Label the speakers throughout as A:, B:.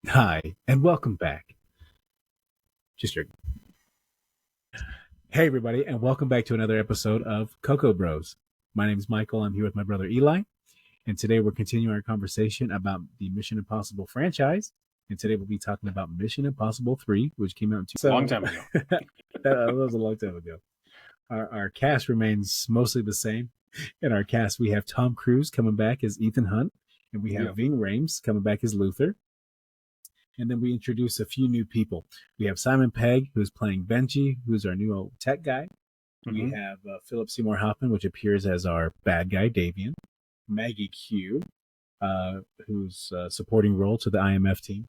A: Hi, and welcome back. Just your Hey, everybody, and welcome back to another episode of Cocoa Bros. My name is Michael. I'm here with my brother Eli, and today we're continuing our conversation about the Mission Impossible franchise. And today we'll be talking about Mission Impossible 3, which came out in
B: a long time ago.
A: That was a long time ago. Our cast remains mostly the same. In our cast, we have Tom Cruise coming back as Ethan Hunt, and we have Ving Rhames coming back as Luther. And then we introduce a few new people. We have Simon Pegg, who's playing Benji, who's our new old tech guy. We have Philip Seymour Hoffman, which appears as our bad guy, Davian. Maggie Q, who's a supporting role to the IMF team.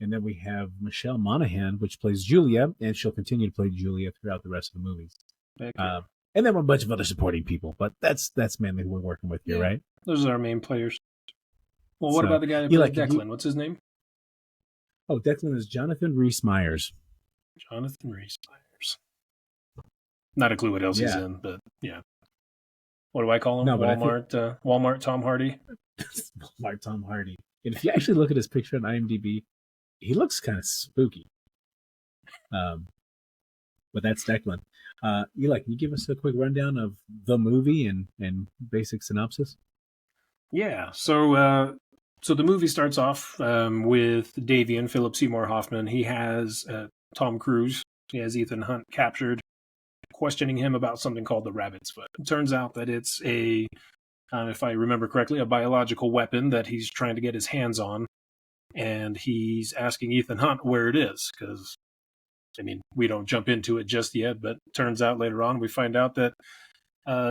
A: And then we have Michelle Monaghan, which plays Julia, and she'll continue to play Julia throughout the rest of the movies. And then a bunch of other supporting people, but that's mainly who we're working with here, right?
B: Those are our main players. Well, what about the guy that plays Declan? What's his name?
A: Oh, Declan is Jonathan Rhys-Meyers.
B: Jonathan Rhys-Meyers. Not a clue what else he's in, but yeah. What do I call him? Walmart Tom Hardy?
A: Walmart Tom Hardy. And if you actually look at his picture on IMDb, he looks kind of spooky. But that's Declan. Eli, can you give us a quick rundown of the movie and basic synopsis?
B: Yeah, so the movie starts off with Davian, Philip Seymour Hoffman. He has Tom Cruise. He has Ethan Hunt captured, questioning him about something called the Rabbit's Foot. It turns out that it's if I remember correctly, a biological weapon that he's trying to get his hands on. And he's asking Ethan Hunt where it is, because, we don't jump into it just yet, but it turns out later on we find out that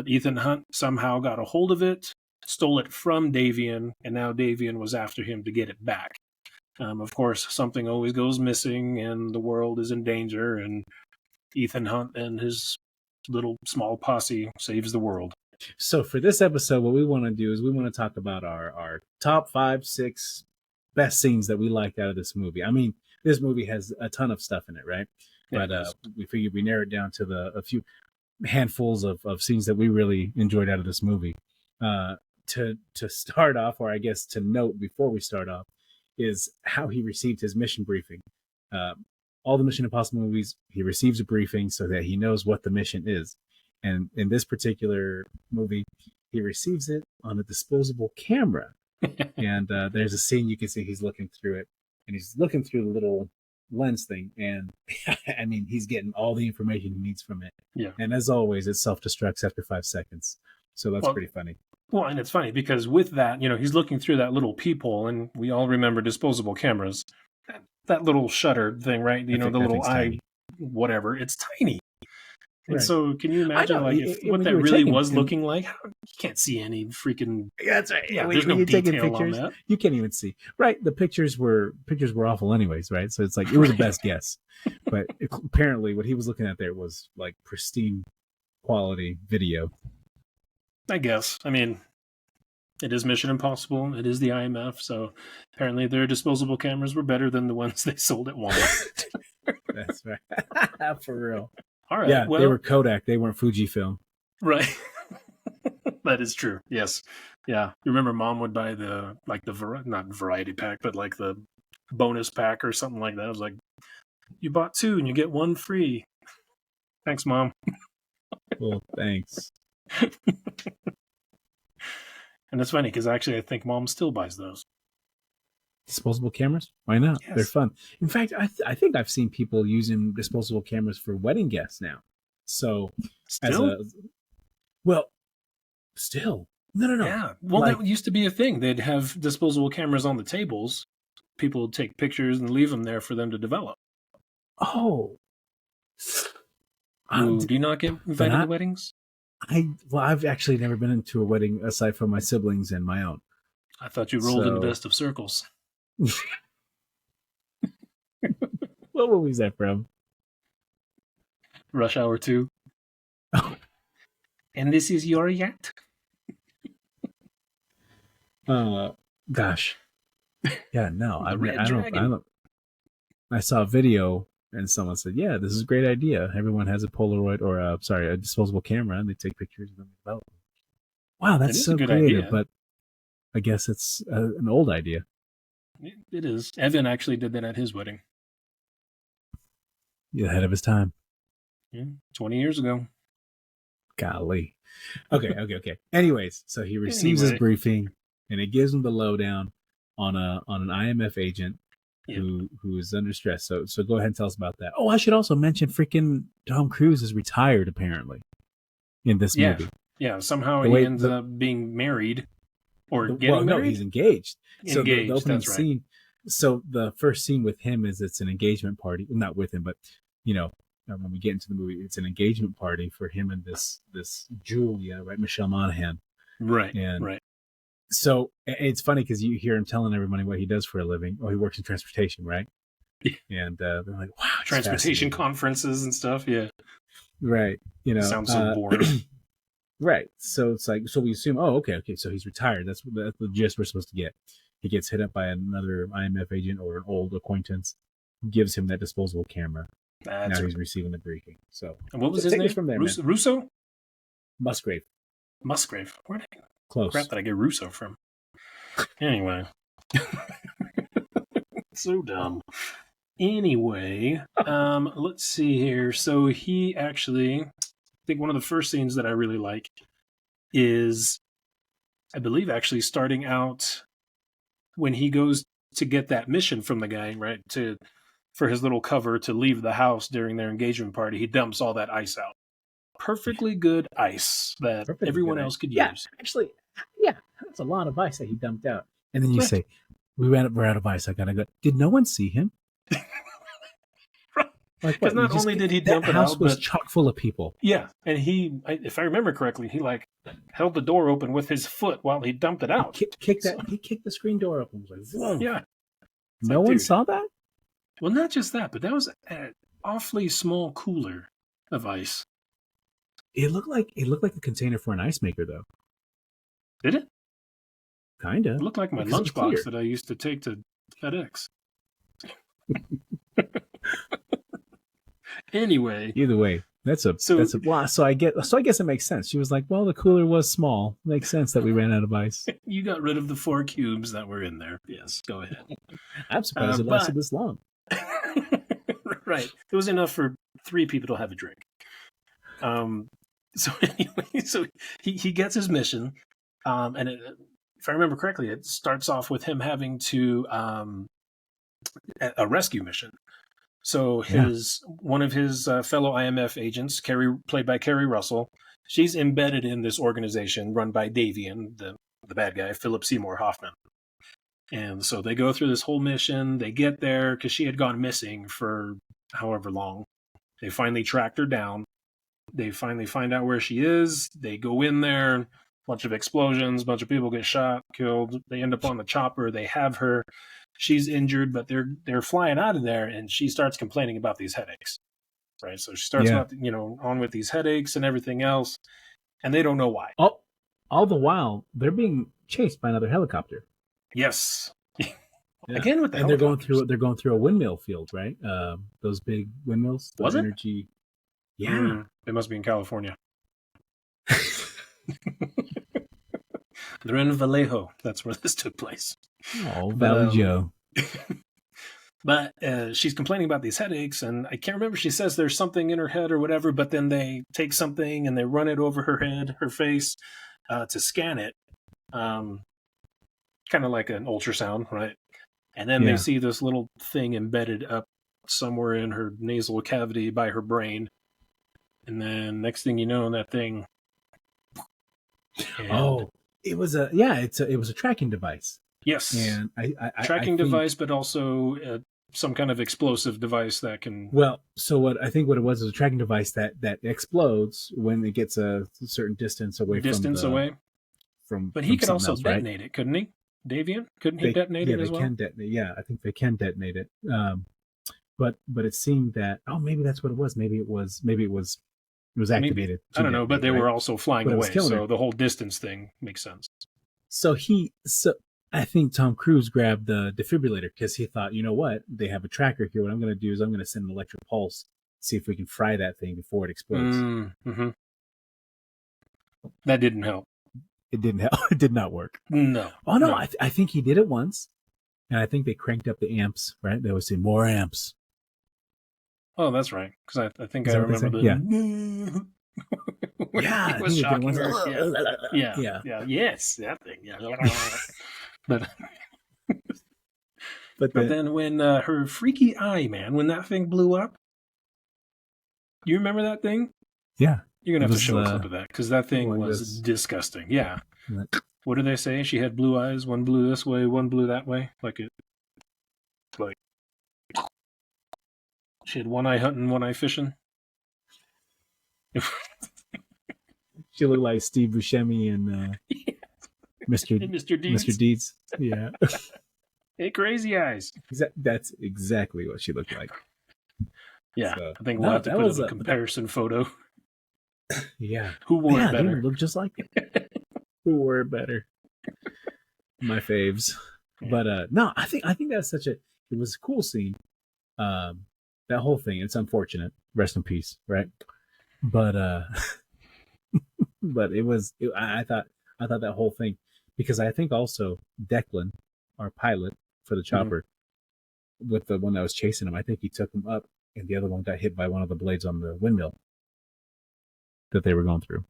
B: Ethan Hunt somehow got a hold of it, stole it from Davian, and now Davian was after him to get it back. Of course, something always goes missing, and the world is in danger, and Ethan Hunt and his little small posse saves the world.
A: So for this episode, what we want to do is we want to talk about our top 5, 6 best scenes that we liked out of this movie. This movie has a ton of stuff in it, right? Yeah, but we figured we narrowed down to a few handfuls of scenes that we really enjoyed out of this movie. To start off, or I guess to note before we start off, is how he received his mission briefing. All the Mission Impossible movies, he receives a briefing so that he knows what the mission is. And in this particular movie, he receives it on a disposable camera. And there's a scene you can see he's looking through it, and he's looking through the little lens thing, and he's getting all the information he needs from it.
B: Yeah.
A: And as always, it self-destructs after 5 seconds. So that's pretty funny.
B: Well, and it's funny because with that, he's looking through that little peephole, and we all remember disposable cameras. That little shutter thing, right? The little eye, tiny. Whatever. It's tiny. And so can you imagine what that really was looking like? You can't see any freaking...
A: Yeah, that's right.
B: Yeah, there's no detail on that.
A: You can't even see. Right, the pictures were awful anyways, right? So it's like, it was a best guess. But apparently what he was looking at there was like pristine quality video.
B: I guess. It is Mission Impossible. It is the IMF. So apparently their disposable cameras were better than the ones they sold at Walmart.
A: That's right. For real.
B: All right.
A: Yeah, they were Kodak. They weren't Fujifilm.
B: Right. That is true. Yes. Yeah. You remember Mom would buy not variety pack, but like the bonus pack or something like that. It was like, you bought 2 and you get 1 free. Thanks, Mom.
A: Well, thanks.
B: And it's funny because actually I think Mom still buys those.
A: Disposable cameras? Why not?
B: Yes.
A: They're fun. In fact, I think I've seen people using disposable cameras for wedding guests now. So,
B: still?
A: Still. No.
B: Yeah. Well, that used to be a thing. They'd have disposable cameras on the tables. People would take pictures and leave them there for them to develop.
A: Oh.
B: Do you not get invited to weddings?
A: I've actually never been into a wedding aside from my siblings and my own.
B: I thought you rolled in the best of circles.
A: What movie is that from?
B: Rush Hour 2.
A: Oh.
B: And this is your yacht?
A: Gosh. Yeah, no. I don't. I saw a video and someone said, "Yeah, this is a great idea. Everyone has a Polaroid or a disposable camera, and they take pictures of them." Wow, that's so creative. Idea. But I guess it's an old idea.
B: It is. Evan actually did that at his wedding.
A: He's ahead of his time.
B: Yeah, 20 years ago.
A: Golly. Okay. Anyways, so he receives his briefing, and it gives him the lowdown on an IMF agent who is under stress. So go ahead and tell us about that. Oh, I should also mention freaking Tom Cruise is retired apparently in this movie.
B: Yeah, somehow he ends up being married or getting married.
A: No, he's engaged. So the opening
B: that's right.
A: scene. So the first scene with him is it's an engagement party. Well, not with him, but when we get into the movie, it's an engagement party for him and this Julia, right? Michelle Monaghan.
B: Right.
A: So it's funny because you hear him telling everybody what he does for a living. Oh, he works in transportation, right? And they're like, wow,
B: transportation conferences and stuff. Yeah.
A: Right.
B: Sounds so boring.
A: Right. So it's like, so we assume, oh, okay. So he's retired. That's the gist we're supposed to get. He gets hit up by another IMF agent or an old acquaintance, gives him that disposable camera. Now he's receiving the briefing. So,
B: and what was his name?
A: From there,
B: Russo?
A: Musgrave.
B: Where did
A: Close.
B: Crap that I get Russo from? Anyway. So dumb. Anyway, let's see here. So he actually, I think one of the first scenes that I really like is, I believe, actually starting out when he goes to get that mission from the guy, right? For his little cover to leave the house during their engagement party. He dumps all that ice out. Perfectly good ice that everyone else could use.
A: Actually, that's a lot of ice that he dumped out. And then you say, we're out of ice. I gotta go. Did no one see him?
B: Because not only did he dump it out,
A: the house was chock full of people.
B: Yeah, and if I remember correctly, he held the door open with his foot while he dumped it out.
A: He kicked the screen door open. Like, whoa.
B: Yeah.
A: No one saw that?
B: Well, not just that, but that was an awfully small cooler of ice.
A: It looked like a container for an ice maker, though.
B: Did it?
A: Kinda.
B: It looked like my lunchbox that I used to take to FedEx. Anyway,
A: either way, that's a wow. So I guess it makes sense. She was like, "Well, the cooler was small. Makes sense that we ran out of ice."
B: You got rid of the 4 cubes that were in there. Yes, go ahead.
A: I'm surprised it lasted this long.
B: Right, it was enough for 3 people to have a drink. So anyway, so he gets his mission, and if I remember correctly, it starts off with him having to a rescue mission. So one of his fellow IMF agents, played by Kerry Russell, she's embedded in this organization run by Davian, the bad guy, Philip Seymour Hoffman. And so they go through this whole mission. They get there because she had gone missing for however long. They finally tracked her down. They finally find out where she is. They go in there. Bunch of explosions. Bunch of people get shot, killed. They end up on the chopper. They have her. She's injured, but they're flying out of there, and she starts complaining about these headaches. Right, so she starts on with these headaches and everything else, and they don't know why.
A: All the while, they're being chased by another helicopter.
B: Yes. Again with the
A: and they're going through a windmill field, right? Those big windmills.
B: Was it?
A: Energy. Yeah,
B: they must be in California. They're in Vallejo. That's where this took place.
A: Oh, Valley Joe.
B: But she's complaining about these headaches, and I can't remember. She says there's something in her head or whatever, but then they take something and they run it over her face, to scan it. Kind of like an ultrasound, right? And then they see this little thing embedded up somewhere in her nasal cavity by her brain. And then next thing you know, that thing.
A: It was a tracking device.
B: Yes,
A: and
B: tracking device, but also some kind of explosive device that can.
A: Well, so what it was is a tracking device that explodes when it gets a certain distance away.
B: But he could also detonate it, couldn't he? Davian, couldn't he detonate it as well?
A: Yeah, they can detonate. Yeah, I think they can detonate it. But it seemed that maybe that's what it was. Maybe it was activated.
B: I don't know, but they were also flying away, so the whole distance thing makes sense.
A: So I think Tom Cruise grabbed the defibrillator because he thought, you know what, they have a tracker here. What I'm going to do is I'm going to send an electric pulse, see if we can fry that thing before it explodes.
B: Mm-hmm. That didn't help.
A: It didn't help. It did not work.
B: No.
A: Oh no, I think he did it once. And I think they cranked up the amps, right? They would say more amps.
B: Oh, that's right. Because I think
A: Is
B: I
A: that what they
B: remember
A: say? Yeah.
B: the.
A: Yeah,
B: He
A: I
B: was
A: think they did
B: shocking
A: one.
B: her. Yeah.
A: Yeah.
B: Yes, that thing. Yeah. But
A: But
B: but then when her freaky eye, man, when that thing blew up, you remember that thing?
A: yeah,
B: You're
A: it
B: gonna have to
A: was
B: show a clip of that because that thing
A: like
B: was
A: this.
B: disgusting. Yeah. What do they say? She had blue eyes. One blew this way, one blew that way. Like she had one eye hunting, one eye fishing.
A: She looked like Steve Buscemi and Mr.
B: Hey, Mr. Deeds.
A: Mr. Deeds. Yeah.
B: Hey, crazy eyes.
A: That's exactly what she looked like.
B: Yeah,
A: So,
B: I think we'll have to put up a comparison photo.
A: Yeah.
B: Who wore it better?
A: Dude, look just like it. Who wore it better? My faves.
B: Yeah.
A: But no, I think that's it was a cool scene. That whole thing, it's unfortunate. Rest in peace, right? But but I thought that whole thing, because I think also Declan, our pilot for the chopper, with the one that was chasing him, I think he took him up, and the other one got hit by one of the blades on the windmill that they were going through.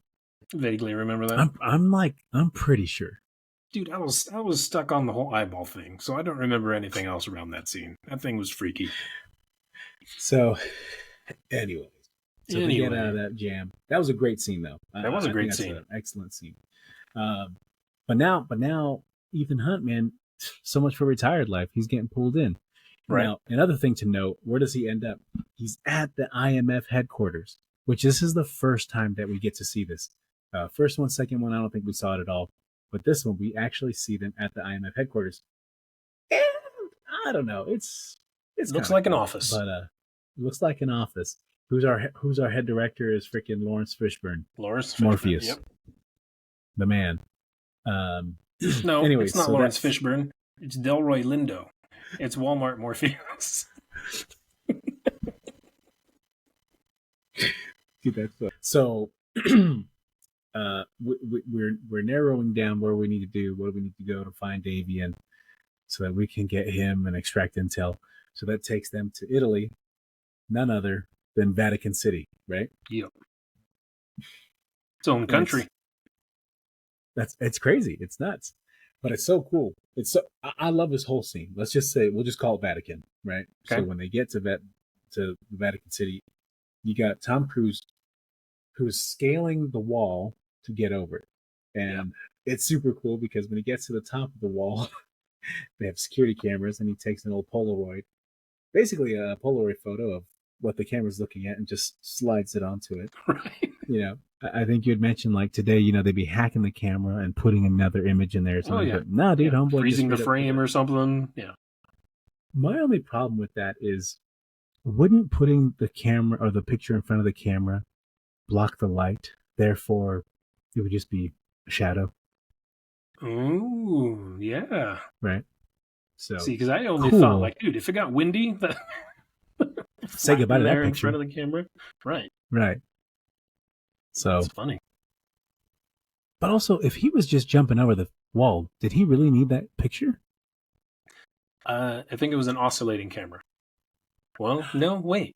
B: Vaguely remember that.
A: I'm pretty sure.
B: Dude, I was stuck on the whole eyeball thing, so I don't remember anything else around that scene. That thing was freaky.
A: So, anyways, they get out of that jam. That was a great scene, though.
B: That was a great scene.
A: An excellent scene. But now, Ethan Hunt, man, so much for retired life. He's getting pulled in. Right. Now, another thing to note, where does he end up? He's at the IMF headquarters, which this is the first time that we get to see this. First one, second one, I don't think we saw it at all. But this one, we actually see them at the IMF headquarters. And I don't know. It
B: looks like an office.
A: But it looks like an office. Who's our head director is freaking Lawrence Fishburne. Morpheus. Yep. The man.
B: No, anyways, it's not Lawrence Fishburne. It's Delroy Lindo. It's Walmart Morpheus.
A: So we're narrowing down where we need to do, what do we need to go to find Davian, so that we can get him and extract intel. So that takes them to Italy, none other than Vatican City, right?
B: Yep. Its own country.
A: It's crazy. It's nuts, but it's so cool. I love this whole scene. Let's just say we'll just call it Vatican, right? Okay. So when they get to the Vatican City, you got Tom Cruise, who's scaling the wall to get over it, and it's super cool because when he gets to the top of the wall, they have security cameras, and he takes an old Polaroid, basically a Polaroid photo of what the camera's looking at, and just slides it onto it.
B: Right.
A: I think you had mentioned like today, they'd be hacking the camera and putting another image in there.
B: Oh yeah.
A: No, dude, homeboy,
B: freezing the frame or something. Yeah.
A: My only problem with that is, wouldn't putting the camera or the picture in front of the camera block the light? Therefore, it would just be a shadow.
B: Oh, yeah.
A: Right. So
B: see, because I only thought, like, dude, if it got windy,
A: say goodbye to that picture
B: in front of the camera. Right.
A: Right. So
B: it's funny.
A: But also, if he was just jumping over the wall, did he really need that picture?
B: I think it was an oscillating camera. Well, no, wait.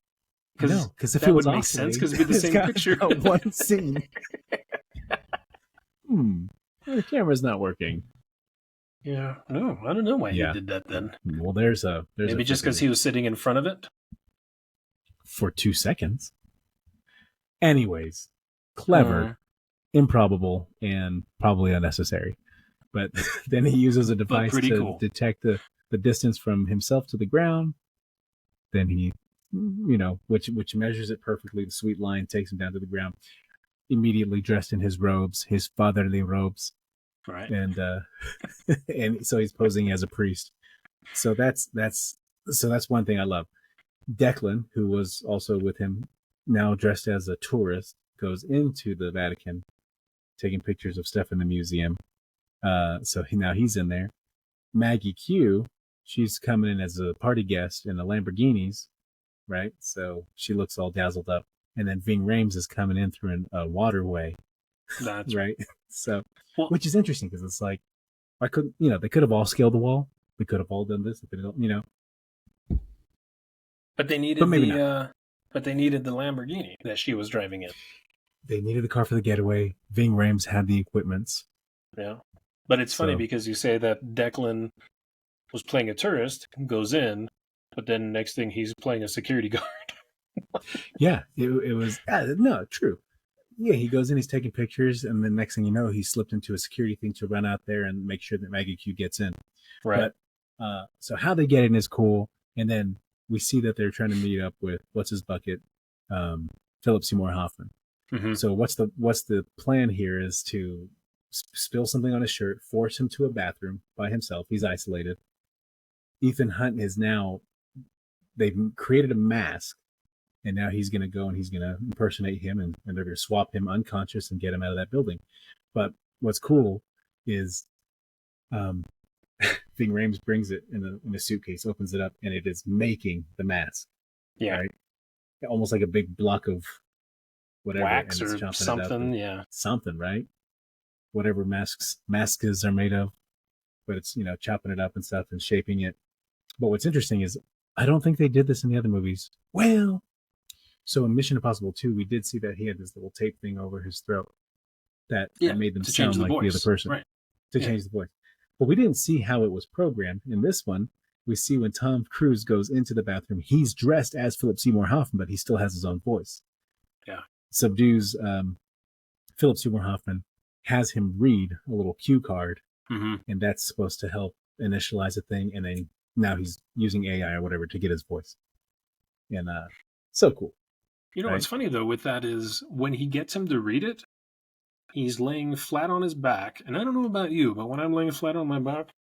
A: Because if it would make
B: sense, because it'd be the same picture.
A: One scene. The camera's not working.
B: Yeah, no, I don't know why he did that then.
A: Well, there's
B: maybe just because he was sitting in front of it
A: for 2 seconds. Anyways, clever, improbable, and probably unnecessary. But then he uses a device to detect the distance from himself to the ground. Then he, which measures it perfectly. The sweet line takes him down to the ground, immediately dressed in his robes, his fatherly robes.
B: Right.
A: And and so he's posing as a priest. So that's one thing I love. Declan, who was also with him, now dressed as a tourist, goes into the Vatican, taking pictures of stuff in the museum. So now he's in there. Maggie Q, she's coming in as a party guest in a Lamborghinis, right? So she looks all dazzled up. And then Ving Rhames is coming in through a waterway.
B: That's
A: right. So, which is interesting because it's like, they could have all scaled the wall, We could have all done this.
B: But they needed but they needed the Lamborghini that she was driving in.
A: They needed the car for the getaway. Ving Rhames had the equipments.
B: Yeah. But it's funny because you say that Declan was playing a tourist, goes in, but then next thing he's playing a security guard.
A: Yeah, it was no true. Yeah, he goes in, he's taking pictures, and then next thing you know, he slipped into a security thing to run out there and make sure that Maggie Q gets in.
B: Right.
A: But so how they get in is cool, and then we see that they're trying to meet up with what's his bucket, Philip Seymour Hoffman.
B: Mm-hmm.
A: So what's the plan here is to spill something on his shirt, force him to a bathroom by himself. He's isolated. Ethan Hunt is now, they've created a mask, and now he's going to go and he's going to impersonate him, and they're going to swap him unconscious and get him out of that building. But what's cool is Ving Rhames brings it in a suitcase, opens it up, and it is making the mask.
B: Yeah.
A: Right? Almost like a big block of whatever.
B: Wax or something, yeah.
A: Something, right? Whatever masks are made of. But it's, chopping it up and stuff and shaping it. But what's interesting is I don't think they did this in the other movies. Well, so in Mission Impossible 2, we did see that he had this little tape thing over his throat that made them sound like the other person.
B: Right.
A: To change the voice. But we didn't see how it was programmed. In this one, we see when Tom Cruise goes into the bathroom, he's dressed as Philip Seymour Hoffman, but he still has his own voice.
B: Yeah.
A: Subdues Philip Seymour Hoffman, has him read a little cue card, and that's supposed to help initialize a thing, and then now he's using AI or whatever to get his voice. And so cool.
B: What's funny, though, with that is when he gets him to read it, he's laying flat on his back. And I don't know about you, but when I'm laying flat on my back...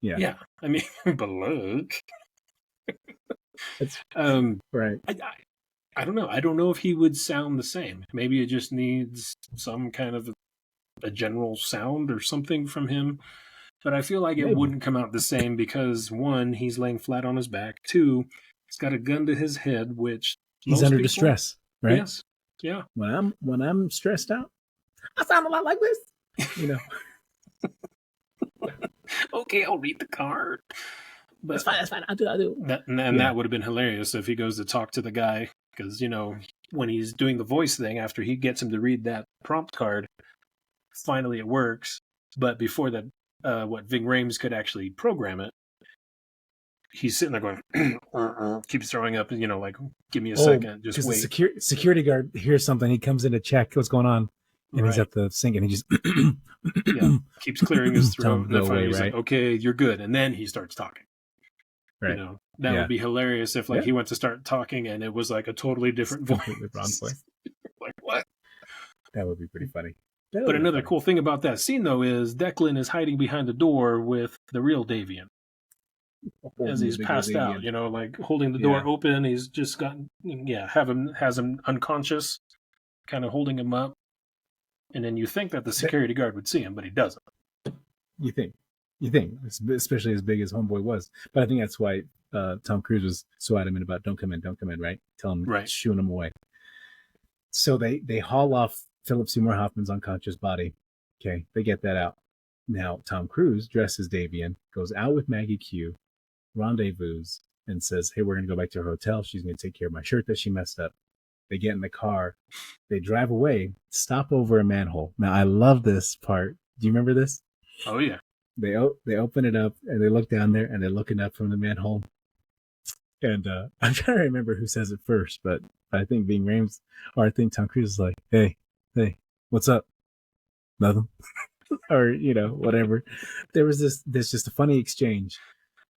A: Yeah.
B: I mean, below.
A: Right.
B: I don't know. I don't know if he would sound the same. Maybe it just needs some kind of a general sound or something from him. But I feel like it wouldn't come out the same because, one, he's laying flat on his back. Two, he's got a gun to his head, which
A: he's under distress, right?
B: Yes. Yeah.
A: When I'm stressed out, I sound a lot like this.
B: Okay, I'll read the card. But
A: that's fine. I'll do.
B: That would have been hilarious if he goes to talk to the guy, because when he's doing the voice thing, after he gets him to read that prompt card, finally it works. But before that, what Ving Rhames could actually program it, he's sitting there going, keeps throwing up, like, give me a second, just wait.
A: The security guard hears something, he comes in to check what's going on, and he's at the sink, and he just
B: keeps clearing his throat, and then finally he's
A: right?
B: like, okay, you're good, and then he starts talking.
A: Right.
B: That would be hilarious if he went to start talking and it was like a totally different voice.
A: Completely wrong voice.
B: Like, what?
A: That would be pretty funny.
B: But another cool thing about that scene, though, is Declan is hiding behind the door with the real Davian. As he's passed out, like holding the door open. He's just gotten, has him unconscious, kind of holding him up. And then you think that the security guard would see him, but he doesn't.
A: You think, especially as big as Homeboy was. But I think that's why Tom Cruise was so adamant about don't come in, right? Tell him, shooing him away. So they haul off Philip Seymour Hoffman's unconscious body. Okay, they get that out. Now Tom Cruise, dressed as Davian, goes out with Maggie Q, rendezvous, and says, hey, we're going to go back to her hotel. She's going to take care of my shirt that she messed up. They get in the car. They drive away, stop over a manhole. Now, I love this part. Do you remember this?
B: Oh, yeah.
A: They open it up, and they look down there, and they're looking up from the manhole. And I'm trying to remember who says it first, but I think Ving Rhames, or I think Tom Cruise is like, hey, what's up? Nothing. Or, whatever. There's just a funny exchange.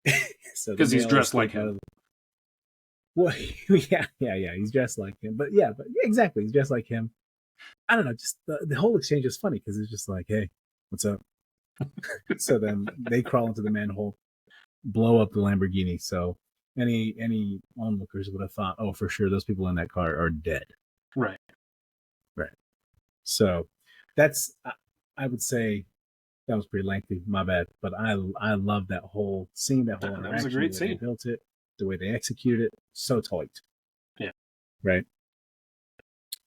B: Because he's dressed like him.
A: Well, yeah, he's dressed like him. But exactly, he's dressed like him. I don't know, just the whole exchange is funny because it's just like, hey, what's up? So then they crawl into the manhole, blow up the Lamborghini. So any onlookers would have thought, oh, for sure, those people in that car are dead.
B: Right.
A: So that's, I would say, that was pretty lengthy. My bad, but I love that whole scene, that whole interaction.
B: That was a great scene.
A: They built it, the way they executed it, so tight.
B: Yeah.
A: Right.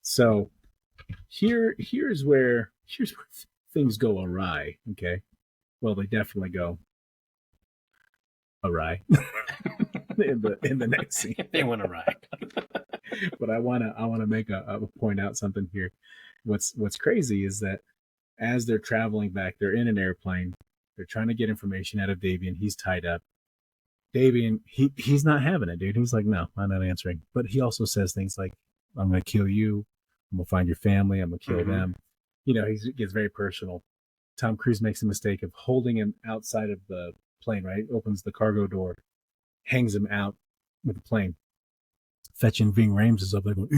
A: So here's where things go awry. Okay. well, they definitely go awry in the next scene.
B: They went awry.
A: But I wanna make a point out something here. What's crazy is that as they're traveling back, they're in an airplane. They're trying to get information out of Davian. He's tied up. Davian, he's not having it, dude. He's like, no, I'm not answering. But he also says things like, I'm going to kill you. I'm going to find your family. I'm going to kill them. You know, he gets very personal. Tom Cruise makes a mistake of holding him outside of the plane, right? Opens the cargo door, hangs him out with the plane. Fetching Ving Rhames is up there going,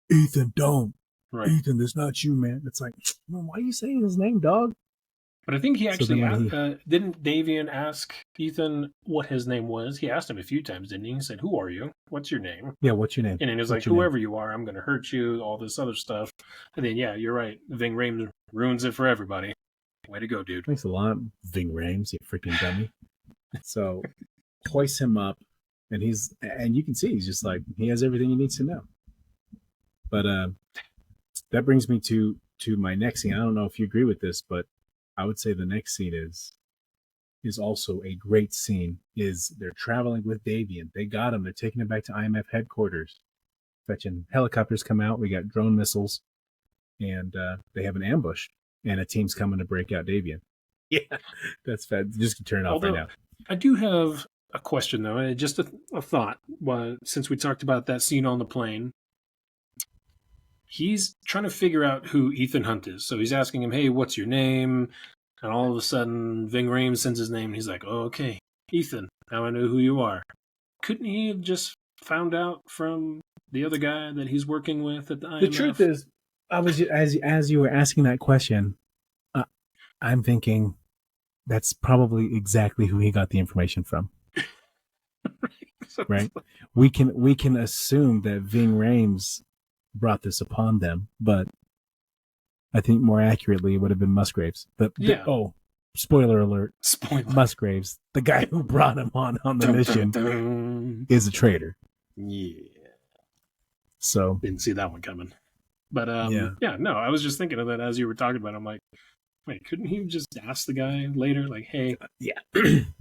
A: Ethan, don't. Right. Ethan, that's not you, man. It's like, man, why are you saying his name, dog?
B: But I think he actually didn't Davian ask Ethan what his name was? He asked him a few times, didn't he? He said, "Who are you? What's your name?"
A: Yeah, what's your name?
B: And he was like, "Whoever you are, I'm going to hurt you." All this other stuff. And then, yeah, you're right. Ving Rhames ruins it for everybody. Way to go, dude!
A: Thanks a lot, Ving Rhames, you freaking dummy. So hoists him up, and you can see he's just like he has everything he needs to know. But that brings me to my next scene. I don't know if you agree with this, but I would say the next scene is also a great scene. Is they're traveling with Davian. They got him. They're taking him back to IMF headquarters. Fetching helicopters come out. We got drone missiles, and they have an ambush. And a team's coming to break out Davian. Yeah, that's fed. Just turn it off right now.
B: I do have a question though. Just a thought. Since we talked about that scene on the plane. He's trying to figure out who Ethan Hunt is. So he's asking him, hey, what's your name? And all of a sudden, Ving Rhames sends his name. And he's like, oh, okay, Ethan, now I know who you are. Couldn't he have just found out from the other guy that he's working with at the IMF?
A: The truth is, I was as you were asking that question, I'm thinking that's probably exactly who he got the information from. Right? We can assume that Ving Rhames brought this upon them, but I think more accurately it would have been Musgraves. Spoiler alert! Musgraves, the guy who brought him on the mission, is a traitor.
B: Yeah.
A: So
B: didn't see that one coming. But no, I was just thinking of that as you were talking about it. I'm like, wait, couldn't he just ask the guy later, like, hey,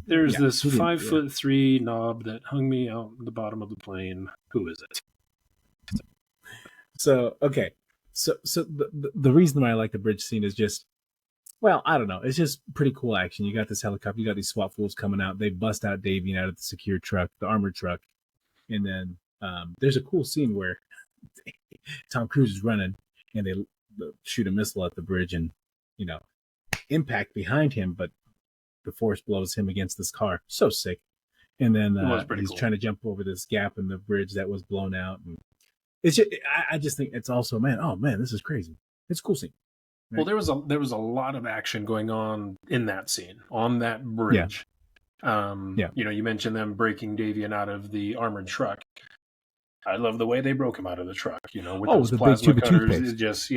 B: there's this 5'3" knob that hung me out the bottom of the plane. Who is it?
A: So okay, so the reason why I like the bridge scene is just, well, I don't know, it's just pretty cool action. You got this helicopter, you got these SWAT fools coming out. They bust out Davian out of the secure truck, the armored truck, and then there's a cool scene where Tom Cruise is running, and they shoot a missile at the bridge, and impact behind him, but the force blows him against this car. So sick. And then he's trying to jump over this gap in the bridge that was blown out, and it's just, I just think it's also, this is crazy. It's a cool scene.
B: Right? Well, there was a lot of action going on in that scene on that bridge. Yeah. You mentioned them breaking Davian out of the armored truck. I love the way they broke him out of the truck. With those plasma cutters, just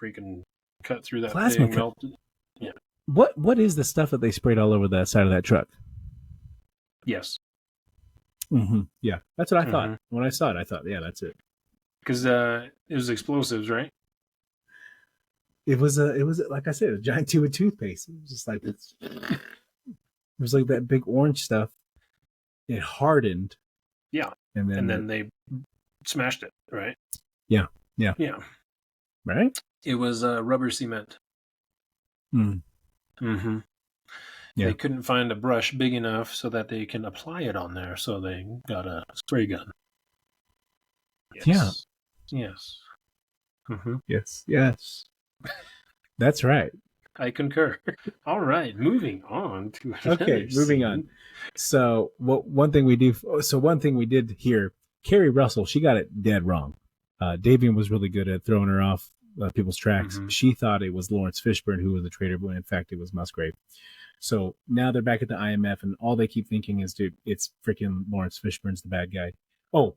B: freaking cut through that plasma thing, melted. Yeah.
A: What is the stuff that they sprayed all over the side of that truck?
B: Yes.
A: Mm-hmm. Yeah, that's what I thought. When I saw it, I thought, yeah, that's it.
B: Because it was explosives, right?
A: It was like I said, a giant tube of toothpaste. It was just like it was like that big orange stuff. It hardened.
B: Yeah, and then they smashed it, right?
A: Yeah. Right.
B: It was rubber cement. Mm-hmm. Yeah. They couldn't find a brush big enough so that they can apply it on there, so they got a spray gun. Yes.
A: Yeah.
B: Yes.
A: Mm-hmm. Yes. That's right.
B: I concur. All right, moving on to
A: moving on. So one thing we did here, Carrie Russell, she got it dead wrong. Davian was really good at throwing her off people's tracks. Mm-hmm. She thought it was Lawrence Fishburne who was the traitor, but in fact it was Musgrave. So now they're back at the IMF, and all they keep thinking is, dude, it's freaking Lawrence Fishburne's the bad guy. Oh,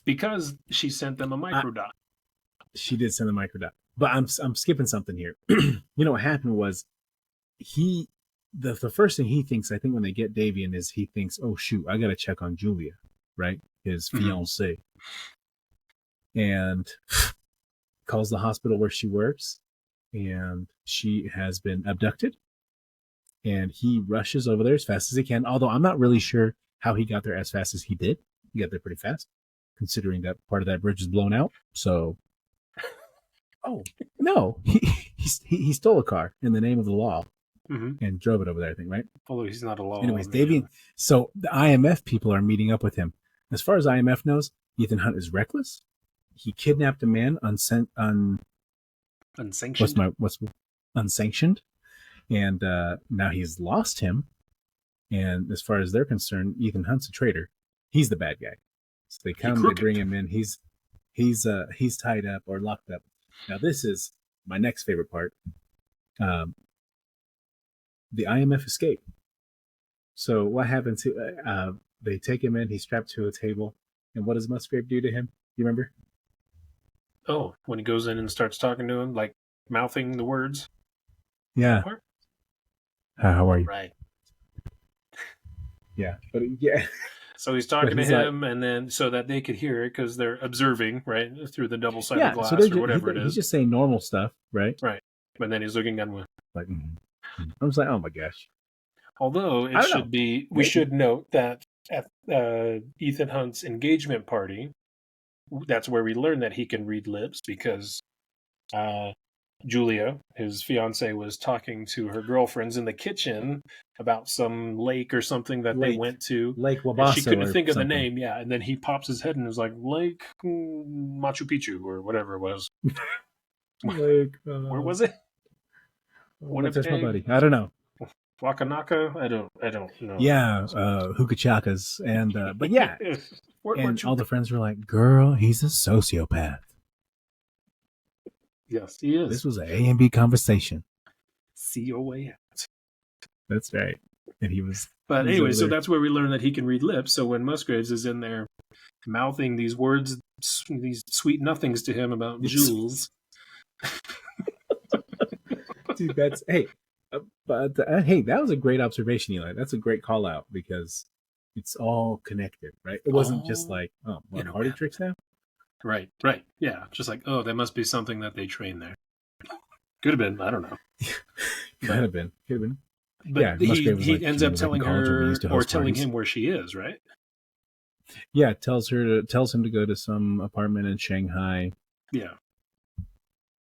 B: because she sent them a microdot.
A: She did send a microdot, but I'm skipping something here. What happened was the first thing he thinks, I think, when they get Davian is he thinks, oh shoot, I got to check on Julia, right, his fiancée, and calls the hospital where she works, and she has been abducted and he rushes over there as fast as he can. Although I'm not really sure how he got there as fast as he did. He got there pretty fast, considering that part of that bridge is blown out. So, oh no, he stole a car in the name of the law and drove it over there. I think, right?
B: Although he's not a law.
A: Anyways, Davian. So the IMF people are meeting up with him. As far as IMF knows, Ethan Hunt is reckless. He kidnapped a man unsanctioned. What's unsanctioned, and now he's lost him. And as far as they're concerned, Ethan Hunt's a traitor. He's the bad guy. So they bring him in. He's tied up or locked up. Now this is my next favorite part. The IMF escape. So what happens? They take him in. He's strapped to a table. And what does Musgrave do to him? You remember?
B: Oh, when he goes in and starts talking to him, like mouthing the words.
A: Yeah. How are you?
B: Right.
A: Yeah, but yeah.
B: So he's talking to him, and then so that they could hear it because they're observing, right, through the double-sided glass or whatever it is.
A: He's just saying normal stuff, right?
B: Right. But then he's looking at him
A: like, I was like, oh my gosh.
B: Although it should be, we should note that at Ethan Hunt's engagement party, that's where we learn that he can read lips because Julia, his fiance, was talking to her girlfriends in the kitchen about some lake or something that they went to.
A: Lake Wabasso.
B: She couldn't think of the name, yeah. And then he pops his head and was like, Lake Machu Picchu or whatever it was.
A: Lake,
B: where was it?
A: That's my buddy. I don't know.
B: Wakanaka? I don't know.
A: Yeah, Hookachacas. And, but yeah. And all the friends were like, girl, he's a sociopath.
B: Yes, he is.
A: This was an A and B conversation.
B: COA.
A: That's right. And he was.
B: But anyway, so that's where we learn that he can read lips. So when Musgraves is in there mouthing these words, these sweet nothings to him about Jules.
A: Dude, that's. Hey, that was a great observation, Eli. That's a great call out because it's all connected, right? It wasn't just like, party tricks now?
B: Right. Yeah. Just like, that must be something that they train there. Could have been. I don't know.
A: Could have been.
B: But yeah, he ends up telling her or telling him where she is, right?
A: Yeah, tells him to go to some apartment in Shanghai.
B: Yeah.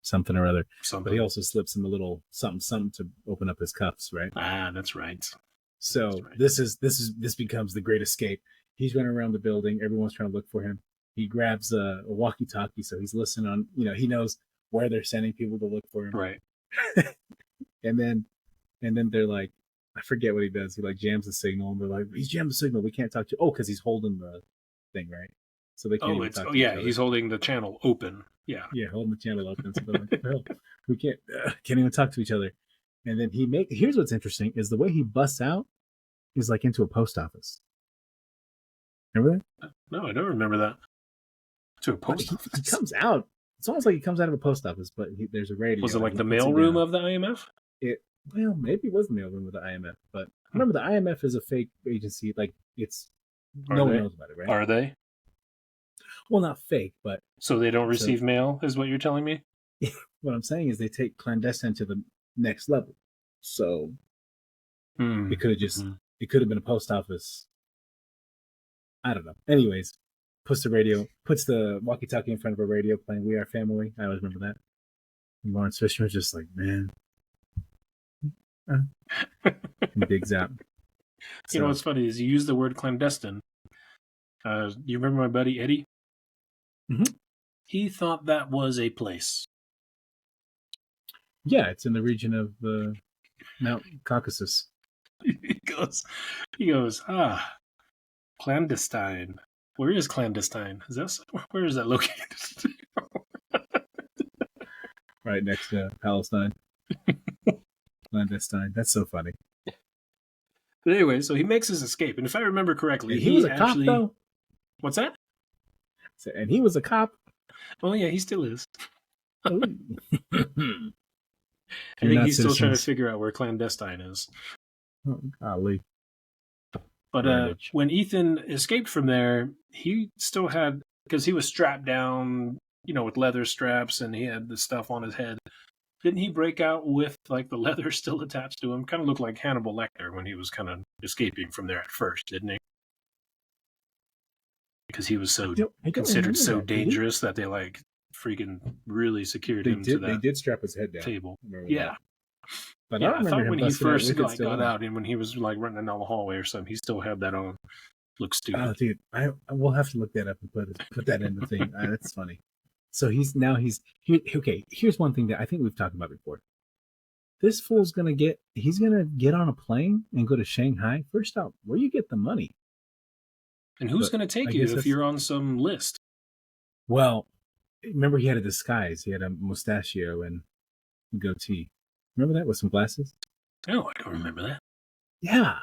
A: Something or other. But he also slips him a little something to open up his cuffs, right?
B: Ah, that's right.
A: So that's right. This becomes the great escape. He's running around the building. Everyone's trying to look for him. He grabs a walkie-talkie, so he's listening on. He knows where they're sending people to look for him.
B: Right.
A: and then they're like, I forget what he does. He like jams the signal, and they're like, he's jammed the signal. We can't talk to you. Oh, because he's holding the thing, right? So they can't.
B: He's holding the channel open. Yeah,
A: holding the channel open. So they're like, hell, we can't even talk to each other. And then here's what's interesting is the way he busts out is like into a post office. Remember that?
B: No, I don't remember that. To a post office.
A: He comes out. It's almost like he comes out of a post office, but there's a radio.
B: Was it like the mailroom of the IMF?
A: Well, maybe it was the mailroom of the IMF, but remember the IMF is a fake agency. Like no one knows about it, right?
B: Are they?
A: Well, not fake, but
B: so they don't receive mail, is what you're telling me?
A: What I'm saying is they take clandestine to the next level. So it could have it could have been a post office. I don't know. Anyways, puts the walkie-talkie in front of a radio playing "We Are Family." I always remember that. And Lawrence Fishburne's just like, man, and digs out.
B: You know what's funny is you use the word clandestine. You remember my buddy Eddie?
A: Mm-hmm.
B: He thought that was a place.
A: Yeah, it's in the region of Mount Caucasus.
B: He goes, clandestine. Where is clandestine? Where is that located?
A: Right next to Palestine. Clandestine. That's so funny.
B: But anyway, so he makes his escape, and if I remember correctly,
A: and he was a cop, though.
B: What's that?
A: And he was a cop.
B: Oh yeah, he still is. I
A: You're
B: think he's still trying to figure out where clandestine is.
A: Oh, golly.
B: But when Ethan escaped from there, he still had, because he was strapped down, with leather straps, and he had the stuff on his head. Didn't he break out with like the leather still attached to him? Kind of looked like Hannibal Lecter when he was kind of escaping from there at first, didn't he? Because he was so considered so dangerous that they like freaking really secured him to that.
A: They did strap his head down.
B: Table.
A: Yeah.
B: But I thought when he first got out and when he was like running down the hallway or something, he still had that on. Looks stupid.
A: Oh, dude, I will have to look that up and put that in the thing. That's funny. So he's here. Okay, here's one thing that I think we've talked about before. This fool's gonna get on a plane and go to Shanghai. First out, where you get the money?
B: And who's going to take you if you're on some list?
A: Well, remember he had a disguise. He had a mustachio and goatee. Remember that with some glasses?
B: Oh, I don't remember that.
A: Yeah.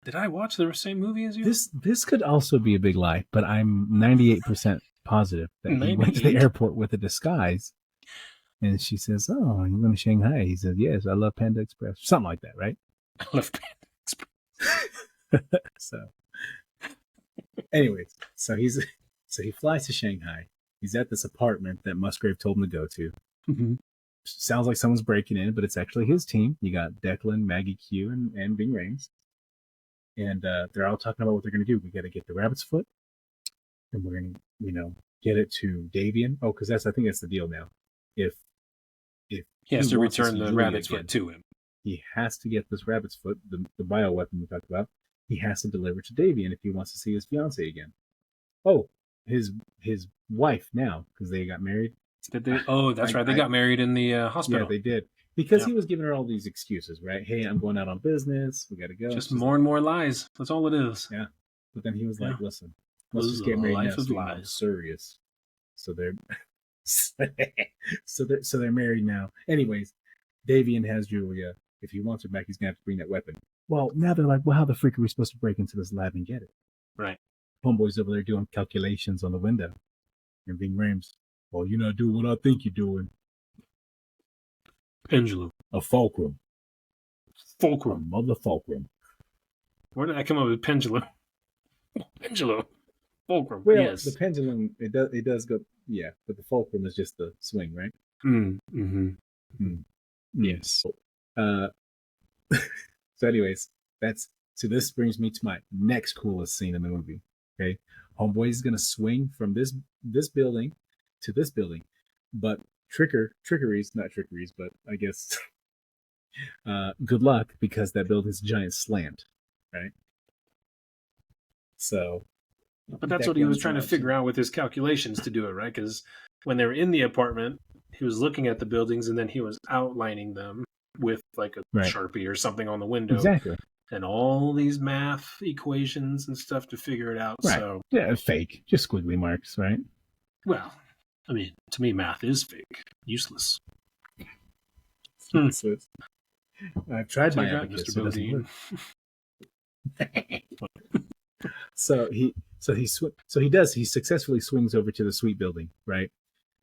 B: Did I watch the same movie as you?
A: This could also be a big lie, but I'm 98% positive that he went to the airport with a disguise. And she says, "Oh, you're going to Shanghai?" He says, "Yes, I love Panda Express." Something like that, right?
B: I love Panda Express.
A: So, anyways, so he flies to Shanghai. He's at this apartment that Musgrave told him to go to.
B: Mm-hmm.
A: Sounds like someone's breaking in, but it's actually his team. You got Declan, Maggie Q, and Bing Rames. And they're all talking about what they're going to do. We got to get the rabbit's foot, and we're going to, get it to Davian. Oh, because I think that's the deal now. If
B: he has to return the rabbit's foot to him,
A: he has to get this rabbit's foot, the bioweapon we talked about. He has to deliver to Davian if he wants to see his fiancée again. Oh, his wife now, because they got married.
B: Did they? Oh, that's right. They got married in the hospital.
A: Yeah, they did. Because he was giving her all these excuses, right? Hey, I'm going out on business. We got to go.
B: Just more and more lies. That's all it is.
A: Yeah. But then he was like, listen, let's just get married now. So lies. Serious. So they're so they're married now. Anyways, Davian has Julia. If he wants her back, he's going to have to bring that weapon. Well, now they're like, well, how the freak are we supposed to break into this lab and get it?
B: Right.
A: Homeboy's over there doing calculations on the window. And Bing Rames, well, you're not doing what I think you're doing.
B: Pendulum.
A: A fulcrum.
B: Fulcrum.
A: A mother fulcrum.
B: Where did I come up with pendulum? Pendulum. Fulcrum.
A: Well,
B: yes.
A: The pendulum, it does go, yeah, but the fulcrum is just the swing, right?
B: Mm-hmm. Yes.
A: So anyways, this brings me to my next coolest scene in the movie. Okay. Homeboy is going to swing from this building to this building, but not trickeries, but I guess good luck, because that building's a giant slant, right? So,
B: but that's what he was trying to figure out with his calculations to do it, right? Because when they were in the apartment, he was looking at the buildings and then he was outlining them with like a Sharpie or something on the window.
A: Exactly.
B: And all these math equations and stuff to figure it out.
A: Right.
B: So
A: yeah, fake, just squiggly marks, right?
B: Well, I mean, to me, math is fake, useless.
A: I've tried my abacus, it doesn't work. He successfully swings over to the suite building, right?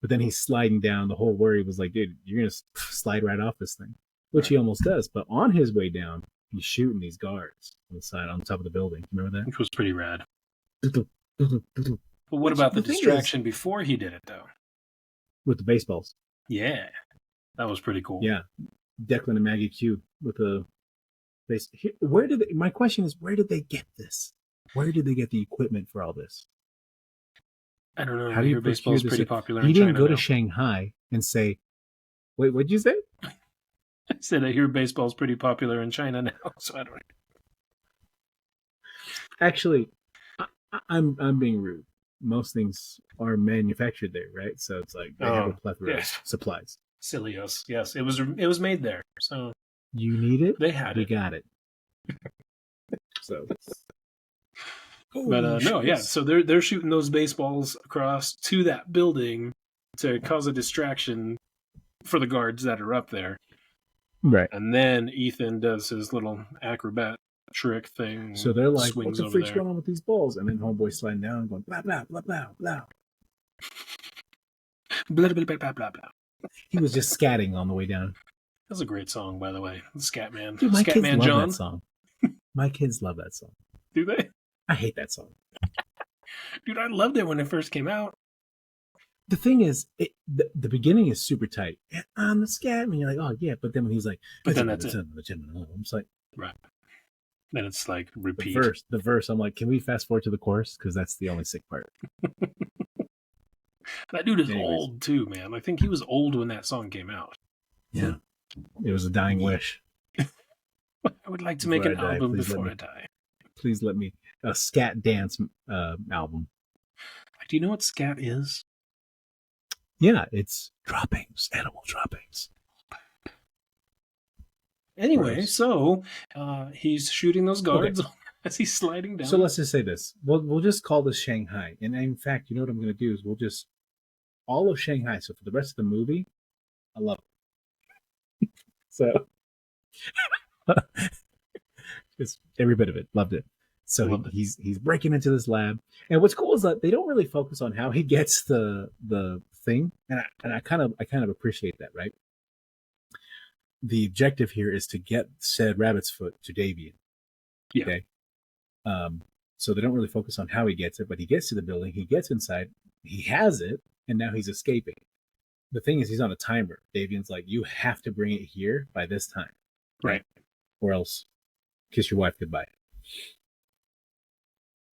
A: But then he's sliding down. The whole worry was like, dude, you're gonna slide right off this thing, which he almost does. But on his way down, he's shooting these guards on the side, on top of the building. Remember that?
B: Which was pretty rad. But what about the distraction before he did it, though?
A: With the baseballs.
B: Yeah, that was pretty cool.
A: Yeah, Declan and Maggie Q with the base. My question is, where did they get this? Where did they get the equipment for all this?
B: I don't know. How do you baseball is pretty popular
A: in China. He didn't go to
B: now.
A: Shanghai and say, wait, what'd you say?
B: I said I hear baseball is pretty popular in China now, so I don't know.
A: Actually, I'm being rude. Most things are manufactured there, right? So it's like they have a plethora of supplies.
B: Silly us. Yes, it was made there. So
A: you need it?
B: They had it.
A: We got it. So
B: but no, yeah. So they're shooting those baseballs across to that building to cause a distraction for the guards that are up there.
A: Right.
B: And then Ethan does his little acrobat trick thing.
A: So they're like, what the freak's going on with these balls? And then homeboy sliding down and going, blah, blah, blah, blah, blah.
B: Blah, blah, blah, blah, blah, blah.
A: He was just scatting on the way down.
B: That's a great song, by the way. Scatman.
A: Dude, my kids
B: Scatman
A: love
B: John.
A: that song. My kids love that song.
B: Do they?
A: I hate that song.
B: Dude, I loved it when it first came out.
A: the thing is, the beginning is super tight. I'm the scat, and you're like, oh yeah, but then when he's like,
B: but then that's it.
A: I'm just like,
B: right. Then it's like repeat.
A: The verse. I'm like, can we fast forward to the chorus because that's the only sick part.
B: That dude is old too, man. I think he was old when that song came out.
A: Yeah, it was a dying wish.
B: I would like to make an album before I die.
A: Please let me a scat dance album.
B: Do you know what scat is?
A: Yeah, it's droppings, animal droppings.
B: Anyway, so he's shooting those guards as he's sliding down.
A: So let's just say this. We'll just call this Shanghai. And in fact, you know what I'm going to do is we'll just all of Shanghai. So for the rest of the movie, I love it. So just every bit of it, loved it. So he's breaking into this lab, and what's cool is that they don't really focus on how he gets the thing, and I kind of appreciate that, right? The objective here is to get said rabbit's foot to Davian.
B: Yeah.
A: Okay. So they don't really focus on how he gets it, but he gets to the building, he gets inside, he has it, and now he's escaping. The thing is, he's on a timer. Davian's like, you have to bring it here by this time.
B: Right.
A: Or else kiss your wife goodbye.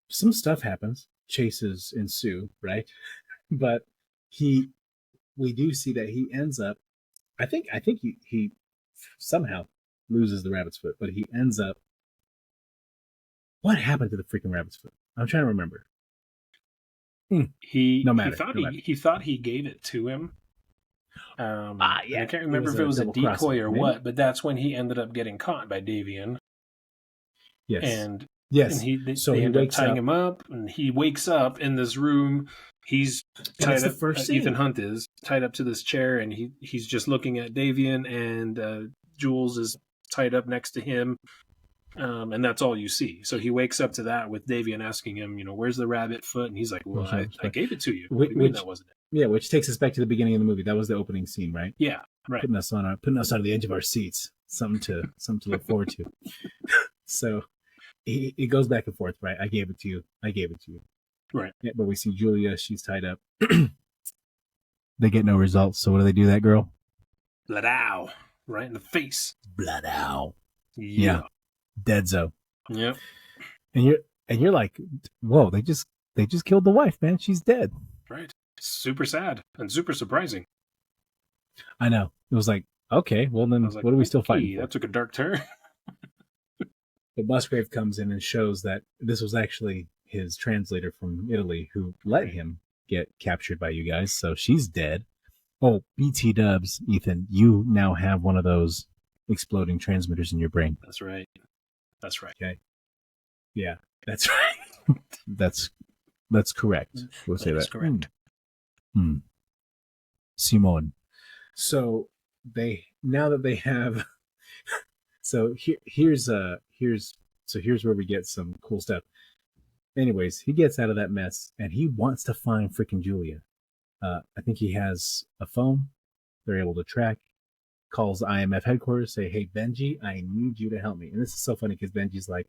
A: Some stuff happens, chases ensue, right? But we do see that he ends up, I think he somehow loses the rabbit's foot, but he ends up, what happened to the freaking rabbit's foot? I'm trying to remember.
B: He thought he gave it to him. Yeah. I can't remember if it was a decoy or what, but that's when he ended up getting caught by Davian.
A: Yes.
B: And
A: yes.
B: And they end up tying him up, and he wakes up in this room. He's tied up. Ethan Hunt is tied up to this chair, and he's just looking at Davian, and Jules is tied up next to him, and that's all you see. So he wakes up to that with Davian asking him, where's the rabbit foot? And he's like, well, I gave it to you. What do you mean that wasn't it?
A: Yeah, which takes us back to the beginning of the movie. That was the opening scene, right?
B: Yeah, right.
A: Putting us on the edge of our seats. Something to look forward to. So it goes back and forth, right? I gave it to you.
B: Right.
A: Yeah, but we see Julia. She's tied up. They get no results. So what do they do, that girl?
B: Blood-ow. Right in the face.
A: Blood-ow.
B: Yeah.
A: Deadzo.
B: Yep.
A: And you're like, whoa, they just killed the wife, man. She's dead.
B: Right. Super sad and super surprising.
A: I know. It was like, okay, well then what are we still fighting for?
B: That took a dark turn.
A: But Musgrave comes in and shows that this was actually his translator from Italy who let him get captured by you guys. So she's dead. Oh, BT dubs, Ethan, you now have one of those exploding transmitters in your brain.
B: That's right.
A: Okay. Yeah, that's right. that's correct. We'll say that.
B: That's correct.
A: Simone. So now that they have so here's where we get some cool stuff. Anyways, he gets out of that mess and he wants to find freaking Julia. I think he has a phone. They're able to track. Calls IMF headquarters, say, "Hey Benji, I need you to help me." And this is so funny because Benji's like,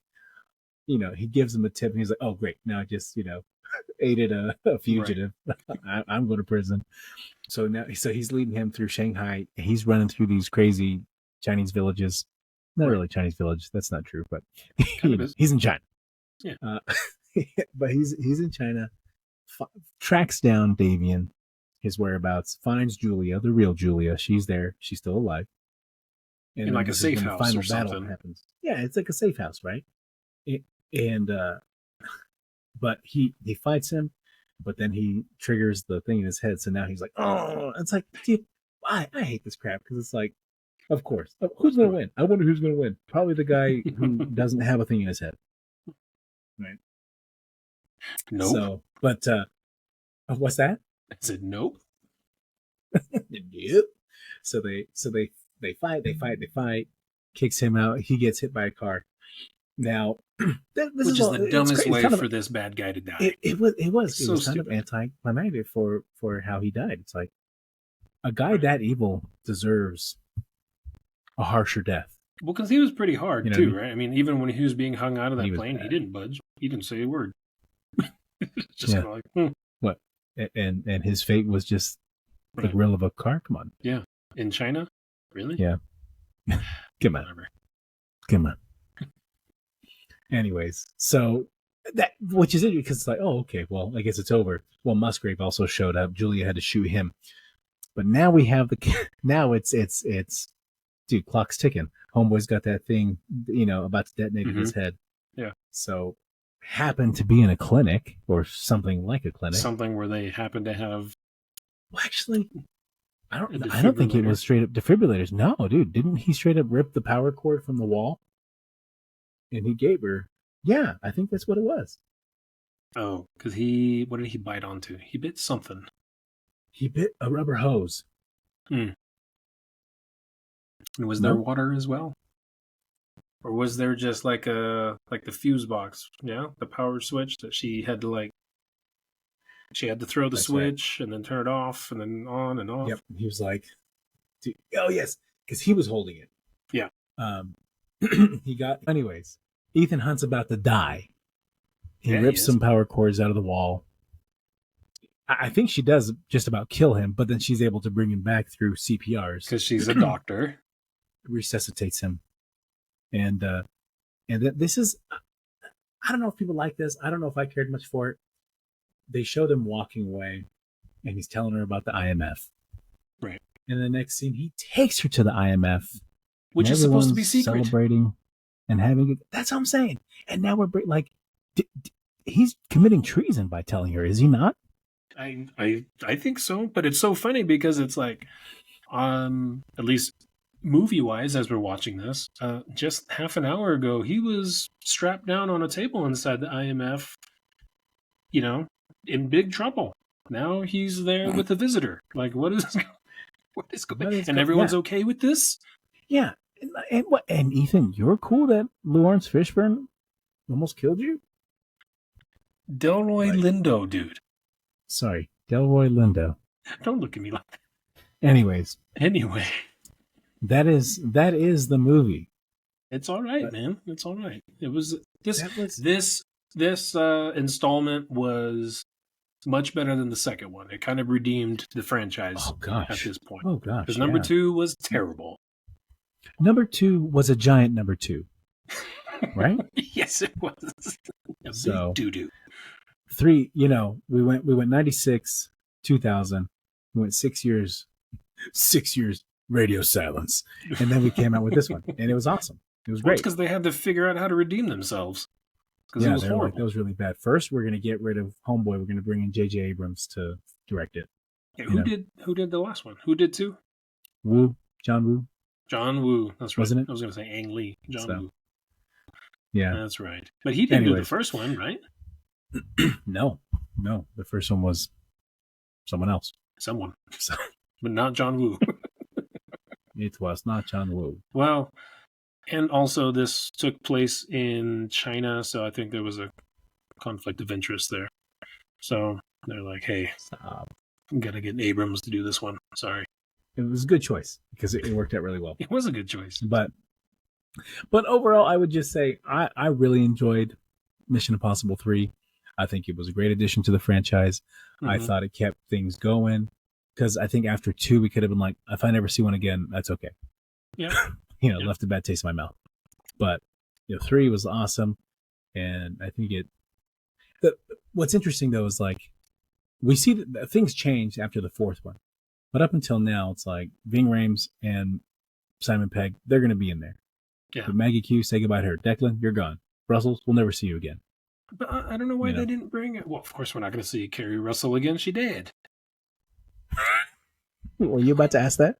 A: he gives him a tip and he's like, "Oh great, now I just aided a fugitive. Right. I'm going to prison." So he's leading him through Shanghai. He's running through these crazy Chinese villages. Not really Chinese village. That's not true, but he's in China.
B: Yeah.
A: But he's in China. Tracks down Davian, his whereabouts. Finds Julia, the real Julia. She's there. She's still alive. And
B: in like a safe house
A: final
B: or something.
A: Battle happens. Yeah, it's like a safe house, right? But he fights him, but then he triggers the thing in his head. So now he's like, oh, it's like, dude, I hate this crap because it's like, of course, who's going to win? I wonder who's going to win. Probably the guy who doesn't have a thing in his head. Right.
B: Nope.
A: So, but what's that?
B: I said nope.
A: Yep. So they fight. Kicks him out. He gets hit by a car. Now,
B: which is the dumbest way for this bad guy to die.
A: It was
B: So
A: kind of anticlimactic for how he died. It's like a guy that evil deserves a harsher death.
B: Well, because he was pretty hard too, right? I mean, even when he was being hung out of that plane, he didn't budge. He didn't say a word. Just kind of like,
A: What? and his fate was just the grill of a car. Come on.
B: Yeah. In China? Really?
A: Yeah. Come on.
B: Whatever.
A: Come on. Anyways, so that, which is it, because it's like, oh, okay, well, I guess it's over. Well, Musgrave also showed up. Julia had to shoot him. But now we have now it's dude, clock's ticking. Homeboy's got that thing, about to detonate in his head.
B: Yeah.
A: So happened to be in a clinic or something like a clinic.
B: Something where they happen to have.
A: Well, actually, I don't think it was straight up defibrillators. No, dude, didn't he straight up rip the power cord from the wall? And he gave her. Yeah, I think that's what it was.
B: Oh, because what did he bite onto? He bit something.
A: He bit a rubber hose.
B: And was there water as well? Or was there just like the fuse box? Yeah, the power switch that she had to throw the switch and then turn it off and then on and off.
A: Yep. He was like, dude, oh yes, because he was holding it.
B: Yeah.
A: Anyways, Ethan Hunt's about to die. He rips some power cords out of the wall. I think she does just about kill him, but then she's able to bring him back through CPRs.
B: Because she's a doctor.
A: Resuscitates him. And this is, I don't know if people like this. I don't know if I cared much for it. They showed him walking away, and he's telling her about the IMF.
B: Right.
A: And the next scene, he takes her to the IMF.
B: Which is supposed to be secret.
A: Celebrating and having it. That's what I'm saying. And now we're like, he's committing treason by telling her, is he not?
B: I think so, but it's so funny because it's like, at least movie-wise, as we're watching this, just half an hour ago, he was strapped down on a table inside the IMF, in big trouble. Now he's there with a visitor. Like, what is going? And everyone's okay with this?
A: Yeah. And what? And Ethan, you're cool that Lawrence Fishburne almost killed you?
B: Delroy Lindo, dude.
A: Sorry, Delroy Lindo.
B: Don't look at me like that.
A: Anyways.
B: Anyway.
A: That is the movie.
B: It's all right, man. It's all right. It was this installment was much better than the second one. It kind of redeemed the franchise at this point.
A: Oh gosh.
B: Because number 2 was terrible.
A: Number 2 was a giant number 2. Right?
B: Yes, it was.
A: So
B: doo-doo.
A: 3, we went 96, 2000. We went 6 years radio silence. And then we came out with this one. And it was awesome. It was great.
B: It's because they had to figure out how to redeem themselves.
A: Yeah, they were like, that was really bad. First, we're going to get rid of Homeboy. We're going to bring in J.J. Abrams to direct it.
B: Yeah, who did the last one? Who did 2?
A: John Woo.
B: John Woo. That's right.
A: Wasn't it?
B: I was going to say Ang Lee. Woo.
A: Yeah.
B: That's right. But he didn't do the first one, right?
A: No. The first one was someone else.
B: But not John Woo.
A: It was not John Woo.
B: Well, and also this took place in China, so I think there was a conflict of interest there. So they're like, hey, I'm going to get Abrams to do this one. Sorry.
A: It was a good choice because it worked out really well.
B: It was a good choice.
A: But overall, I would just say I really enjoyed Mission Impossible 3. I think it was a great addition to the franchise. Mm-hmm. I thought it kept things going because I think after 2, we could have been like, if I never see one again, that's okay.
B: Yeah.
A: Left a bad taste in my mouth. But 3 was awesome, and I think what's interesting though is like we see that things changed after the 4th one, but up until now, it's like Ving Rhames and Simon Pegg, they're going to be in there.
B: Yeah.
A: But Maggie Q, say goodbye to her. Declan, you're gone. Brussels, we'll never see you again.
B: But I don't know why they didn't bring it. Well, of course, we're not going to see Kerry Russell again. She did.
A: Were you about to ask that?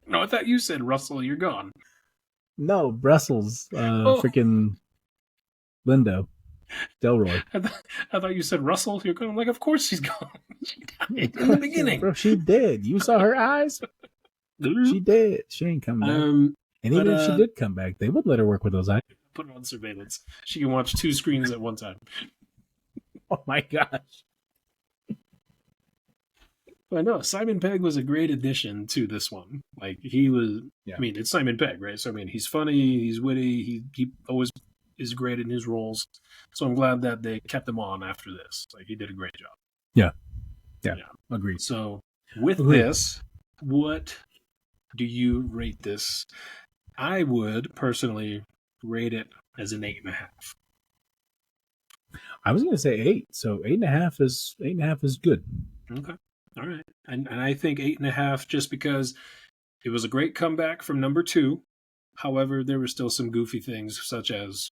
B: No, I thought you said Russell, you're gone.
A: No, Brussels. Freaking Lindo. Delroy.
B: I thought you said Russell, you're gone. I'm like, of course she's gone. She died in the beginning.
A: Bro, she did. You saw her eyes? She did. She ain't coming back. And even if she did come back, they would let her work with those eyes.
B: Put her on surveillance. She can watch 2 screens at one time.
A: Oh my gosh.
B: I know Simon Pegg was a great addition to this one. Like he was, I mean, it's Simon Pegg, right? So I mean, he's funny, he's witty, he always is great in his roles. So I'm glad that they kept him on after this. Like he did a great job.
A: Yeah, Yeah. Agreed.
B: So with
A: Agreed.
B: this, what do you rate this? I would personally rate it as an 8.5.
A: I was going to say 8. So 8.5 is good.
B: Okay. All right. And I think 8.5 just because it was a great comeback from number 2. However, there were still some goofy things, such as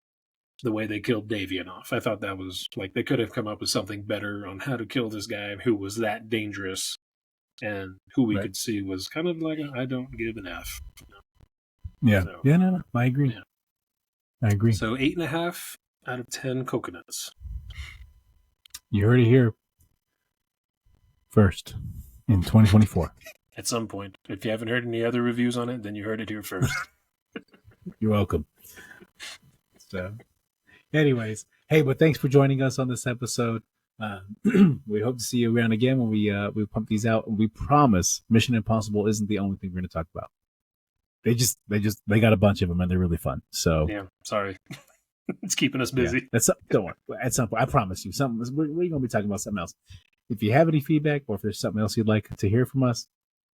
B: the way they killed Davian off. I thought that was like they could have come up with something better on how to kill this guy who was that dangerous and who we could see was kind of like I don't give an F.
A: Yeah. So, yeah, no, I agree. Yeah. I agree.
B: So 8.5 out of 10 coconuts.
A: You heard it here first in 2024.
B: At some point. If you haven't heard any other reviews on it, then you heard it here first.
A: You're welcome. So, anyways, hey, but thanks for joining us on this episode. We hope to see you around again when we pump these out. And we promise Mission Impossible isn't the only thing we're going to talk about. They got a bunch of them and they're really fun. So
B: yeah, sorry. It's keeping us busy.
A: Yeah, don't worry. At some point, I promise you, we're going to be talking about something else. If you have any feedback or if there's something else you'd like to hear from us,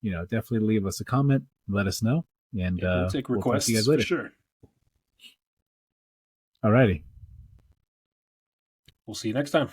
A: definitely leave us a comment. Let us know, and
B: we'll take requests. We'll talk to you guys later. For sure.
A: Alrighty.
B: We'll see you next time.